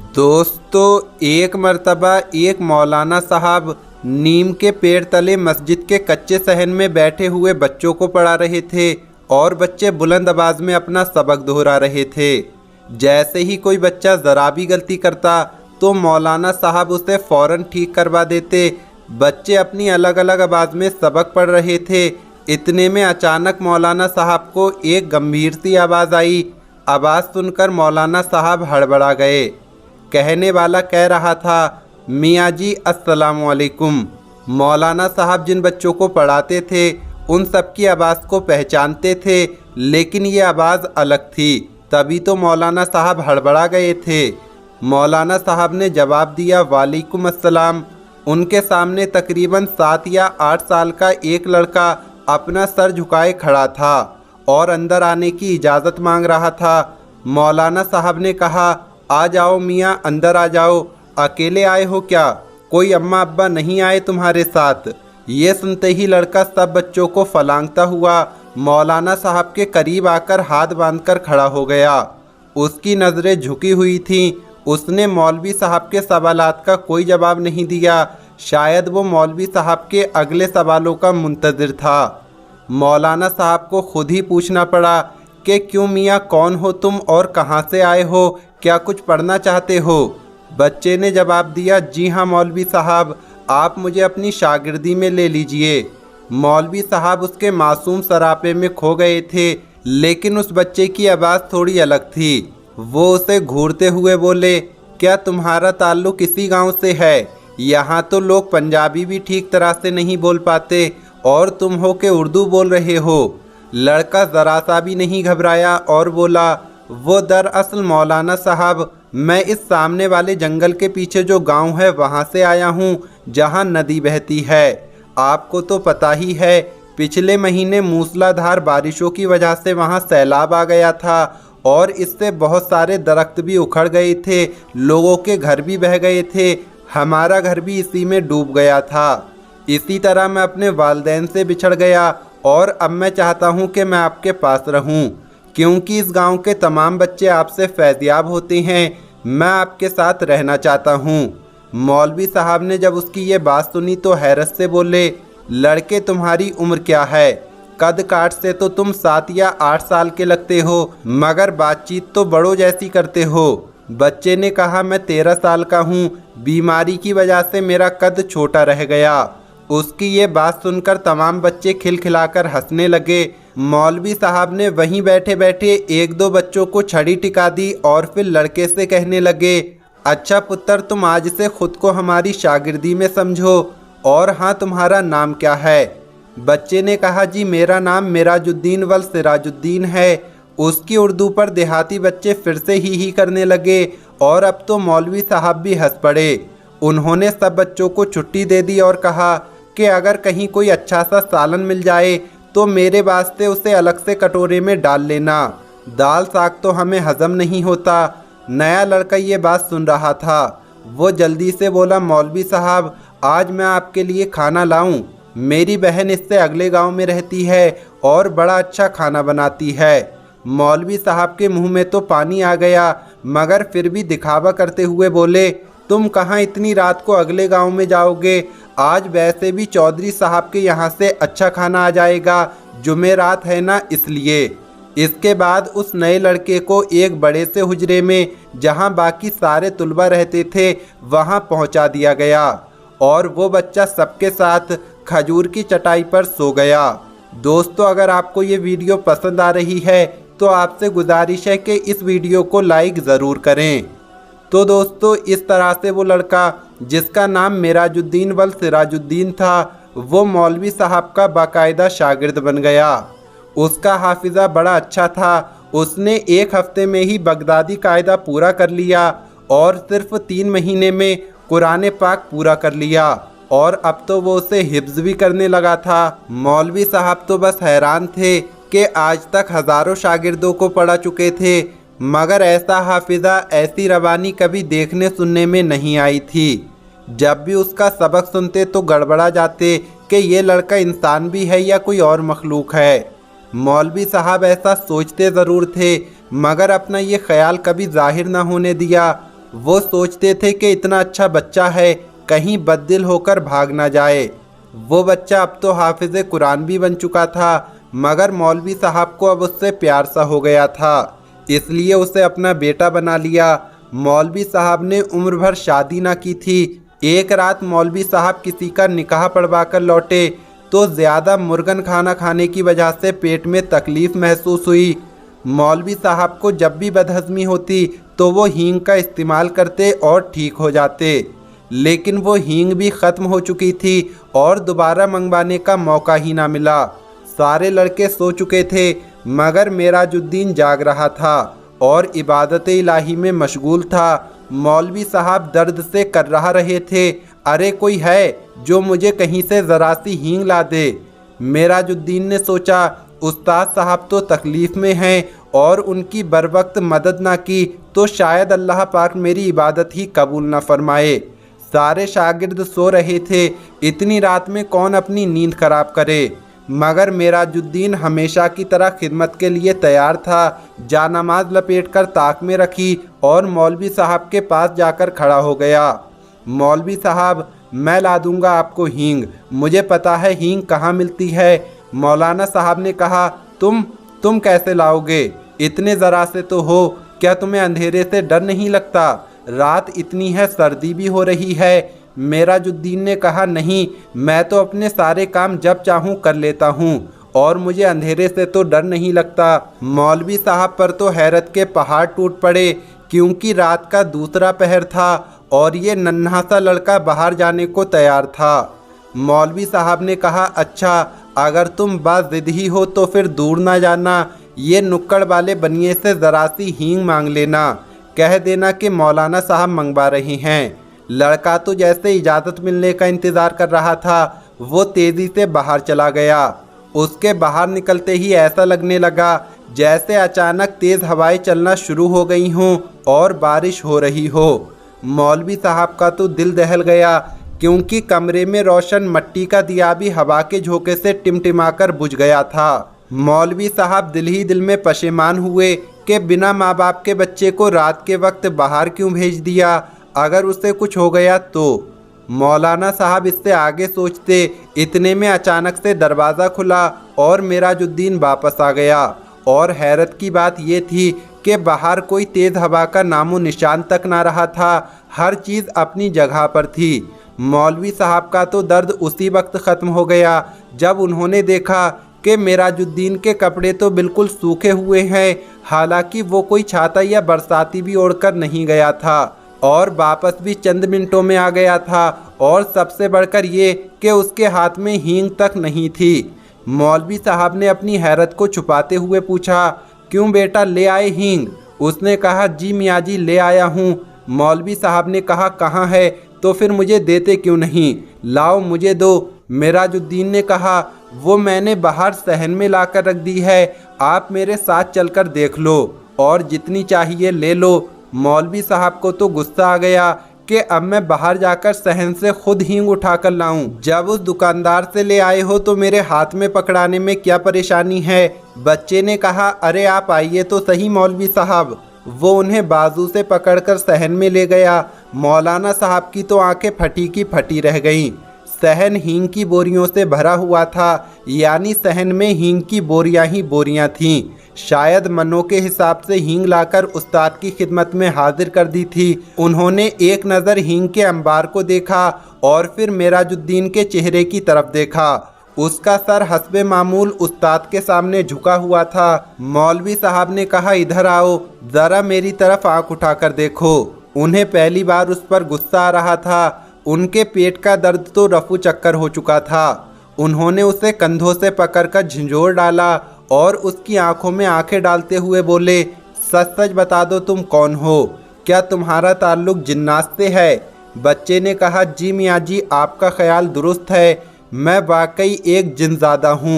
दोस्तों, एक मर्तबा एक मौलाना साहब नीम के पेड़ तले मस्जिद के कच्चे सहन में बैठे हुए बच्चों को पढ़ा रहे थे और बच्चे बुलंद आवाज़ में अपना सबक दोहरा रहे थे। जैसे ही कोई बच्चा ज़रा भी गलती करता तो मौलाना साहब उसे फ़ौरन ठीक करवा देते। बच्चे अपनी अलग अलग आवाज़ में सबक पढ़ रहे थे। इतने में अचानक मौलाना साहब को एक गंभीर सी आवाज़ आई। आवाज़ सुनकर मौलाना साहब हड़बड़ा गए। कहने वाला कह रहा था, मियाँ जी अस्सलाम वालेकुम। मौलाना साहब जिन बच्चों को पढ़ाते थे उन सब की आवाज़ को पहचानते थे, लेकिन ये आवाज़ अलग थी। तभी तो मौलाना साहब हड़बड़ा गए थे। मौलाना साहब ने जवाब दिया, वालेकुम अस्सलाम। उनके सामने तकरीबन 7 या 8 साल का एक लड़का अपना सर झुकाए खड़ा था और अंदर आने की इजाज़त मांग रहा था। मौलाना साहब ने कहा, आ जाओ मियाँ, अंदर आ जाओ। अकेले आए हो क्या? कोई अम्मा अब्बा नहीं आए तुम्हारे साथ? ये सुनते ही लड़का सब बच्चों को फलांगता हुआ मौलाना साहब के करीब आकर हाथ बांधकर खड़ा हो गया। उसकी नज़रें झुकी हुई थीं। उसने मौलवी साहब के सवालात का कोई जवाब नहीं दिया। शायद वो मौलवी साहब के अगले सवालों का मुंतज़िर था। मौलाना साहब को खुद ही पूछना पड़ा कि क्यों मियाँ, कौन हो तुम और कहाँ से आए हो? क्या कुछ पढ़ना चाहते हो? बच्चे ने जवाब दिया, जी हाँ मौलवी साहब, आप मुझे अपनी शागिर्दी में ले लीजिए। मौलवी साहब उसके मासूम सरापे में खो गए थे, लेकिन उस बच्चे की आवाज़ थोड़ी अलग थी। वो उसे घूरते हुए बोले, क्या तुम्हारा ताल्लुक़ इसी गांव से है? यहाँ तो लोग पंजाबी भी ठीक तरह से नहीं बोल पाते और तुम हो के उर्दू बोल रहे हो। लड़का ज़रा सा भी नहीं घबराया और बोला, वो दरअसल मौलाना साहब, मैं इस सामने वाले जंगल के पीछे जो गांव है वहां से आया हूं, जहां नदी बहती है। आपको तो पता ही है, पिछले महीने मूसलाधार बारिशों की वजह से वहां सैलाब आ गया था और इससे बहुत सारे दरख्त भी उखड़ गए थे, लोगों के घर भी बह गए थे, हमारा घर भी इसी में डूब गया था। इसी तरह मैं अपने वालिदैन से बिछड़ गया और अब मैं चाहता हूं कि मैं आपके पास रहूं, क्योंकि इस गांव के तमाम बच्चे आपसे फैज़याब होते हैं। मैं आपके साथ रहना चाहता हूं। मौलवी साहब ने जब उसकी ये बात सुनी तो हैरत से बोले, लड़के तुम्हारी उम्र क्या है? कद काट से तो तुम 7 या 8 साल के लगते हो, मगर बातचीत तो बड़ों जैसी करते हो। बच्चे ने कहा, मैं 13 साल का हूँ, बीमारी की वजह से मेरा कद छोटा रह गया। उसकी ये बात सुनकर तमाम बच्चे खिलखिलाकर हंसने लगे। मौलवी साहब ने वहीं बैठे बैठे 1-2 बच्चों को छड़ी टिका दी और फिर लड़के से कहने लगे, अच्छा पुत्र, तुम आज से खुद को हमारी शागिर्दी में समझो। और हाँ, तुम्हारा नाम क्या है? बच्चे ने कहा, जी मेरा नाम मिराजुद्दीन वल सिराजुद्दीन है। उसकी उर्दू पर देहाती बच्चे फिर से ही करने लगे और अब तो मौलवी साहब भी हंस पड़े। उन्होंने सब बच्चों को छुट्टी दे दी और कहा कि अगर कहीं कोई अच्छा सा सालन मिल जाए तो मेरे वास्ते उसे अलग से कटोरे में डाल लेना। दाल साग तो हमें हजम नहीं होता। नया लड़का ये बात सुन रहा था। वो जल्दी से बोला, मौलवी साहब, आज मैं आपके लिए खाना लाऊं? मेरी बहन इससे अगले गांव में रहती है और बड़ा अच्छा खाना बनाती है। मौलवी साहब के मुंह में तो पानी आ गया, मगर फिर भी दिखावा करते हुए बोले, तुम कहाँ इतनी रात को अगले गांव में जाओगे? आज वैसे भी चौधरी साहब के यहाँ से अच्छा खाना आ जाएगा, जुमेरात है ना, इसलिए। इसके बाद उस नए लड़के को एक बड़े से हुजरे में, जहाँ बाकी सारे तुलबा रहते थे, वहाँ पहुँचा दिया गया और वो बच्चा सबके साथ खजूर की चटाई पर सो गया। दोस्तों, अगर आपको ये वीडियो पसंद आ रही है तो आपसे गुजारिश है कि इस वीडियो को लाइक ज़रूर करें। तो दोस्तों, इस तरह से वो लड़का जिसका नाम मिराजुद्दीन वल सिराजुद्दीन था, वो मौलवी साहब का बाकायदा शागिर्द बन गया। उसका हाफिज़ा बड़ा अच्छा था। उसने 1 हफ्ते में ही बगदादी कायदा पूरा कर लिया और सिर्फ 3 महीने में कुरान पाक पूरा कर लिया और अब तो वो उसे हिफ्ज़ भी करने लगा था। मौलवी साहब तो बस हैरान थे कि आज तक हज़ारों शागिर्दों को पढ़ा चुके थे, मगर ऐसा हाफिज़ा, ऐसी रवानी कभी देखने सुनने में नहीं आई थी। जब भी उसका सबक सुनते तो गड़बड़ा जाते कि ये लड़का इंसान भी है या कोई और मखलूक है। मौलवी साहब ऐसा सोचते ज़रूर थे, मगर अपना ये ख्याल कभी जाहिर न होने दिया। वो सोचते थे कि इतना अच्छा बच्चा है, कहीं बददिल होकर भाग ना जाए। वो बच्चा अब तो हाफिज़ कुरान भी बन चुका था, मगर मौलवी साहब को अब उससे प्यार सा हो गया था, इसलिए उसे अपना बेटा बना लिया। मौलवी साहब ने उम्र भर शादी ना की थी। एक रात मौलवी साहब किसी का निकाह पढ़वा कर लौटे तो ज़्यादा मुर्गन खाना खाने की वजह से पेट में तकलीफ़ महसूस हुई। मौलवी साहब को जब भी बदहज़मी होती तो वो हींग का इस्तेमाल करते और ठीक हो जाते, लेकिन वो हींग भी ख़त्म हो चुकी थी और दोबारा मंगवाने का मौका ही ना मिला। सारे लड़के सो चुके थे, मगर मेराजुद्दीन जाग रहा था और इबादत इलाही में मशगूल था। मौलवी साहब दर्द से कर्रा रहे थे, अरे कोई है जो मुझे कहीं से ज़रा सी हींग ला दे। मेराजुद्दीन ने सोचा उस्ताद साहब तो तकलीफ़ में हैं और उनकी बर वक्त मदद ना की तो शायद अल्लाह पाक मेरी इबादत ही कबूल ना फरमाए। सारे शागिर्द सो रहे थे, इतनी रात में कौन अपनी नींद खराब करे, मगर मेराजुद्दीन हमेशा की तरह खिदमत के लिए तैयार था। जानमाज लपेटकर ताक में रखी और मौलवी साहब के पास जाकर खड़ा हो गया। मौलवी साहब, मैं ला दूंगा आपको हींग, मुझे पता है हींग कहाँ मिलती है। मौलाना साहब ने कहा, तुम कैसे लाओगे, इतने ज़रा से तो हो, क्या तुम्हें अंधेरे से डर नहीं लगता? रात इतनी है, सर्दी भी हो रही है। मेराजुद्दीन ने कहा, नहीं, मैं तो अपने सारे काम जब चाहूँ कर लेता हूँ और मुझे अंधेरे से तो डर नहीं लगता। मौलवी साहब पर तो हैरत के पहाड़ टूट पड़े, क्योंकि रात का दूसरा पहर था और ये नन्हा सा लड़का बाहर जाने को तैयार था। मौलवी साहब ने कहा, अच्छा, अगर तुम बाज़िद हो तो फिर दूर ना जाना, ये नुक्कड़ वाले बनिए से ज़रा सी हींग मांग लेना, कह देना कि मौलाना साहब मंगवा रहे हैं। लड़का तो जैसे इजाज़त मिलने का इंतज़ार कर रहा था, वो तेज़ी से बाहर चला गया। उसके बाहर निकलते ही ऐसा लगने लगा जैसे अचानक तेज़ हवाएं चलना शुरू हो गई हों और बारिश हो रही हो। मौलवी साहब का तो दिल दहल गया, क्योंकि कमरे में रोशन मट्टी का दिया भी हवा के झोंके से टिमटिमाकर बुझ गया था। मौलवी साहब दिल ही दिल में पशेमान हुए कि बिना माँ बाप के बच्चे को रात के वक्त बाहर क्यों भेज दिया, अगर उसे कुछ हो गया तो। मौलाना साहब इससे आगे सोचते, इतने में अचानक से दरवाज़ा खुला और मेराजुद्दीन वापस आ गया। और हैरत की बात यह थी कि बाहर कोई तेज़ हवा का नामो निशान तक ना रहा था, हर चीज़ अपनी जगह पर थी। मौलवी साहब का तो दर्द उसी वक्त ख़त्म हो गया जब उन्होंने देखा कि मेराजुद्दीन के कपड़े तो बिल्कुल सूखे हुए हैं, हालांकि वो कोई छाता या बरसाती भी ओढ़कर नहीं गया था और वापस भी चंद मिनटों में आ गया था। और सबसे बढ़कर ये कि उसके हाथ में हींग तक नहीं थी। मौलवी साहब ने अपनी हैरत को छुपाते हुए पूछा, क्यों बेटा, ले आए हींग? उसने कहा, जी मियाँ जी, ले आया हूँ। मौलवी साहब ने कहा, कहाँ है? तो फिर मुझे देते क्यों नहीं? लाओ, मुझे दो। मेराजुद्दीन ने कहा, वो मैंने बाहर सहन में लाकर रख दी है, आप मेरे साथ चलकर देख लो और जितनी चाहिए ले लो। मौलवी साहब को तो गुस्सा आ गया कि अब मैं बाहर जाकर सहन से खुद हींग उठाकर लाऊं। जब उस दुकानदार से ले आए हो तो मेरे हाथ में पकड़ाने में क्या परेशानी है? बच्चे ने कहा, अरे आप आइए तो सही मौलवी साहब। वो उन्हें बाजू से पकड़कर सहन में ले गया। मौलाना साहब की तो आंखें फटी की फटी रह गईं। सहन हींग की बोरियों से भरा हुआ था, यानी सहन में हींग की बोरियां ही बोरियां थीं। शायद मनों के हिसाब से हींग लाकर उस्ताद की खिदमत में हाजिर कर दी थी। उन्होंने एक नज़र हींग के अंबार को देखा और फिर मेराजुद्दीन के चेहरे की तरफ देखा। उसका सर हस्बे मामूल उस्ताद के सामने झुका हुआ था। मौलवी साहब ने कहा, इधर आओ, ज़रा मेरी तरफ आंख उठाकर देखो। उन्हें पहली बार उस पर गुस्सा आ रहा था। उनके पेट का दर्द तो रफू चक्कर हो चुका था। उन्होंने उसे कंधों से पकड़कर झंझोर डाला और उसकी आंखों में आंखें डालते हुए बोले, सच सच बता दो, तुम कौन हो? क्या तुम्हारा ताल्लुक जिन्नात से है? बच्चे ने कहा, जी मियाँ जी, आपका ख्याल दुरुस्त है, मैं वाकई एक जिनज़ादा हूँ।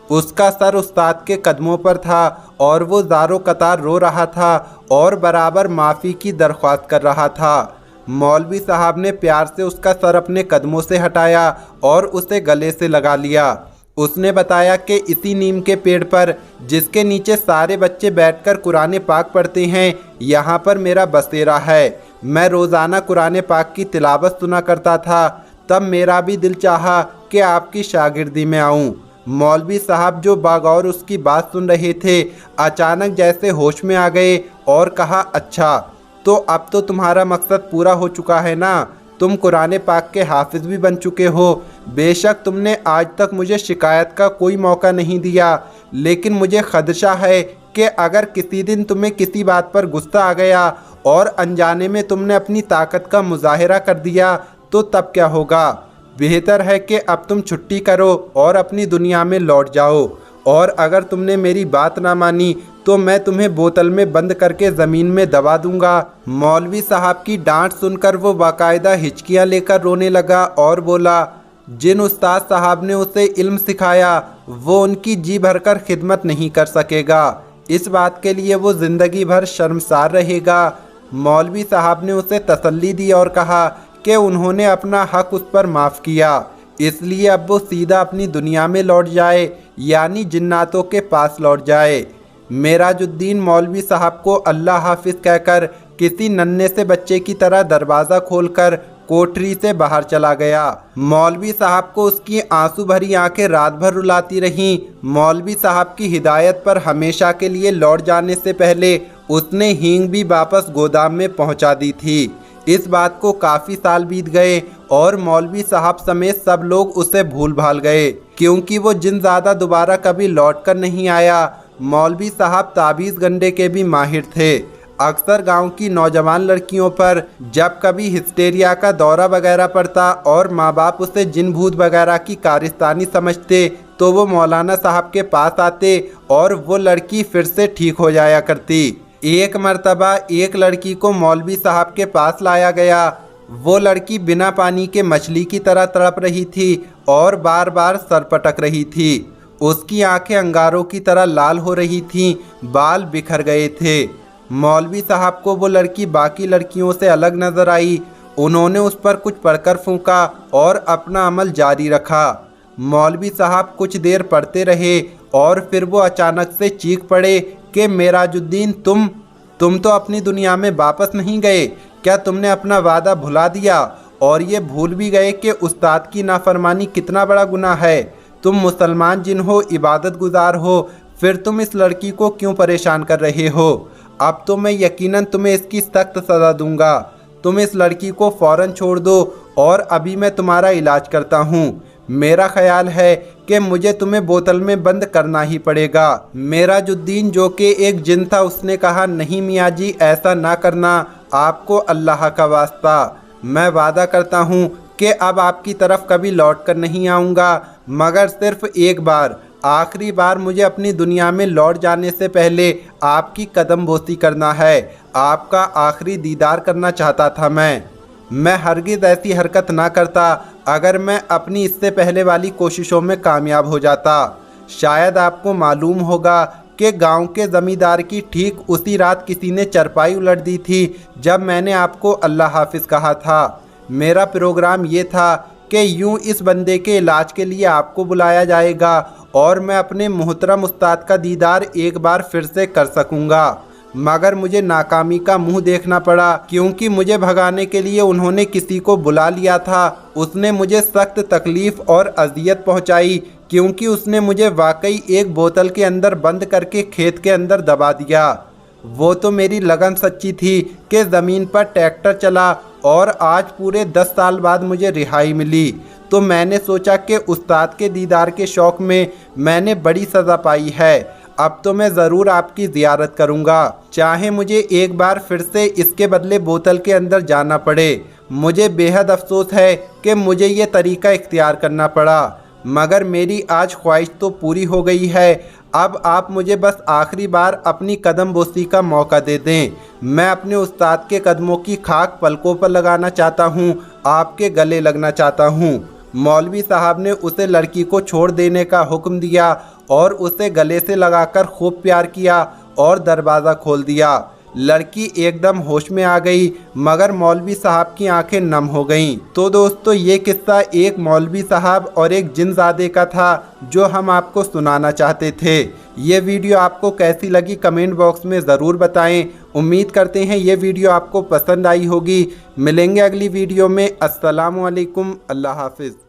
उसका सर उस्ताद के कदमों पर था और वो ज़ारो कतार रो रहा था और बराबर माफ़ी की दरख्वास्त कर रहा था। मौलवी साहब ने प्यार से उसका सर अपने कदमों से हटाया और उसे गले से लगा लिया। उसने बताया कि इसी नीम के पेड़ पर, जिसके नीचे सारे बच्चे बैठकर कुरान पाक पढ़ते हैं, यहाँ पर मेरा बसेरा है। मैं रोज़ाना कुरान पाक की तिलावत सुना करता था। तब मेरा भी दिल चाहा कि आपकी शागिर्दी में आऊं। मौलवी साहब जो बगौर उसकी बात सुन रहे थे, अचानक जैसे होश में आ गए और कहा, अच्छा तो अब तो तुम्हारा मकसद पूरा हो चुका है ना। तुम कुरान पाक के हाफिज़ भी बन चुके हो। बेशक तुमने आज तक मुझे शिकायत का कोई मौका नहीं दिया, लेकिन मुझे खदशा है कि अगर किसी दिन तुम्हें किसी बात पर गुस्सा आ गया और अनजाने में तुमने अपनी ताकत का मुजाहिरा कर दिया तो तब क्या होगा। बेहतर है कि अब तुम छुट्टी करो और अपनी दुनिया में लौट जाओ, और अगर तुमने मेरी बात ना मानी तो मैं तुम्हें बोतल में बंद करके ज़मीन में दबा दूंगा। मौलवी साहब की डांट सुनकर वो बाकायदा हिचकियाँ लेकर रोने लगा और बोला, जिन उस्ताद साहब ने उसे इल्म सिखाया वो उनकी जी भरकर खिदमत नहीं कर सकेगा। इस बात के लिए वो ज़िंदगी भर शर्मसार रहेगा। मौलवी साहब ने उसे तसल्ली दी और कहा कि उन्होंने अपना हक उस पर माफ़ किया, इसलिए अब वो सीधा अपनी दुनिया में लौट जाए, यानी जिन्नातों के पास लौट जाए। मेराजुद्दीन मौलवी साहब को अल्लाह हाफिज़ कहकर किसी नन्हे से बच्चे की तरह दरवाज़ा खोलकर कोठरी से बाहर चला गया। मौलवी साहब को उसकी आंसू भरी आंखें रात भर रुलाती रहीं। मौलवी साहब की हिदायत पर हमेशा के लिए लौट जाने से पहले उसने हींग भी वापस गोदाम में पहुंचा दी थी। इस बात को काफ़ी साल बीत गए और मौलवी साहब समेत सब लोग उसे भूल भाल गए, क्योंकि वो जिन ज़्यादा दोबारा कभी लौट कर नहीं आया। मौलवी साहब ताबीज़ गंडे के भी माहिर थे। अक्सर गांव की नौजवान लड़कियों पर जब कभी हिस्टेरिया का दौरा वगैरह पड़ता और माँ बाप उसे जिन भूत वगैरह की कारस्तानी समझते तो वो मौलाना साहब के पास आते और वो लड़की फिर से ठीक हो जाया करती। एक मर्तबा एक लड़की को मौलवी साहब के पास लाया गया। वो लड़की बिना पानी के मछली की तरह तड़प रही थी और बार बार सर पटक रही थी। उसकी आंखें अंगारों की तरह लाल हो रही थीं, बाल बिखर गए थे। मौलवी साहब को वो लड़की बाकी लड़कियों से अलग नज़र आई। उन्होंने उस पर कुछ पढ़कर फूंका और अपना अमल जारी रखा। मौलवी साहब कुछ देर पढ़ते रहे और फिर वो अचानक से चीख पड़े कि मेराजुद्दीन तुम तो अपनी दुनिया में वापस नहीं गए। क्या तुमने अपना वादा भुला दिया और ये भूल भी गए कि उस्ताद की नाफरमानी कितना बड़ा गुनाह है। तुम मुसलमान जिन हो, इबादत गुजार हो, फिर तुम इस लड़की को क्यों परेशान कर रहे हो। अब तो मैं यकीनन तुम्हें इसकी सख्त सज़ा दूंगा। तुम इस लड़की को फ़ौरन छोड़ दो और अभी मैं तुम्हारा इलाज करता हूँ। मेरा ख्याल है कि मुझे तुम्हें बोतल में बंद करना ही पड़ेगा। मेराजुद्दीन जो कि एक जिन था, उसने कहा, नहीं मियाँ जी, ऐसा ना करना, आपको अल्लाह का वास्ता। मैं वादा करता हूँ कि अब आपकी तरफ कभी लौट कर नहीं आऊँगा, मगर सिर्फ एक बार, आखिरी बार मुझे अपनी दुनिया में लौट जाने से पहले आपकी कदम बोसी करना है। आपका आखिरी दीदार करना चाहता था मैं हरगिज़ ऐसी हरकत ना करता अगर मैं अपनी इससे पहले वाली कोशिशों में कामयाब हो जाता। शायद आपको मालूम होगा कि गांव के ज़मींदार की ठीक उसी रात किसी ने चरपाई उलट दी थी जब मैंने आपको अल्लाह हाफिज़ कहा था। मेरा प्रोग्राम ये था कि यूं इस बंदे के इलाज के लिए आपको बुलाया जाएगा और मैं अपने मोहतरम उस्ताद का दीदार एक बार फिर से कर सकूंगा। मगर मुझे नाकामी का मुंह देखना पड़ा, क्योंकि मुझे भगाने के लिए उन्होंने किसी को बुला लिया था। उसने मुझे सख्त तकलीफ़ और अजियत पहुंचाई, क्योंकि उसने मुझे वाकई एक बोतल के अंदर बंद करके खेत के अंदर दबा दिया। वो तो मेरी लगन सच्ची थी कि ज़मीन पर ट्रैक्टर चला और आज पूरे 10 साल बाद मुझे रिहाई मिली। तो मैंने सोचा कि उस्ताद के दीदार के शौक़ में मैंने बड़ी सज़ा पाई है। अब तो मैं ज़रूर आपकी ज़ियारत करूँगा, चाहे मुझे एक बार फिर से इसके बदले बोतल के अंदर जाना पड़े। मुझे बेहद अफसोस है कि मुझे ये तरीका इख्तियार करना पड़ा, मगर मेरी आज ख्वाहिश तो पूरी हो गई है। अब आप मुझे बस आखिरी बार अपनी कदम बोसी का मौका दे दें। मैं अपने उस्ताद के कदमों की खाक पलकों पर लगाना चाहता हूँ, आपके गले लगना चाहता हूँ। मौलवी साहब ने उसे लड़की को छोड़ देने का हुक्म दिया और उसे गले से लगाकर खूब प्यार किया और दरवाज़ा खोल दिया। लड़की एकदम होश में आ गई, मगर मौलवी साहब की आंखें नम हो गईं। तो दोस्तों, ये किस्सा एक मौलवी साहब और एक जिनज़ादे का था जो हम आपको सुनाना चाहते थे। ये वीडियो आपको कैसी लगी कमेंट बॉक्स में ज़रूर बताएं उम्मीद करते हैं ये वीडियो आपको पसंद आई होगी। मिलेंगे अगली वीडियो में। अस्सलामु अलैकुम, अल्लाह हाफिज़।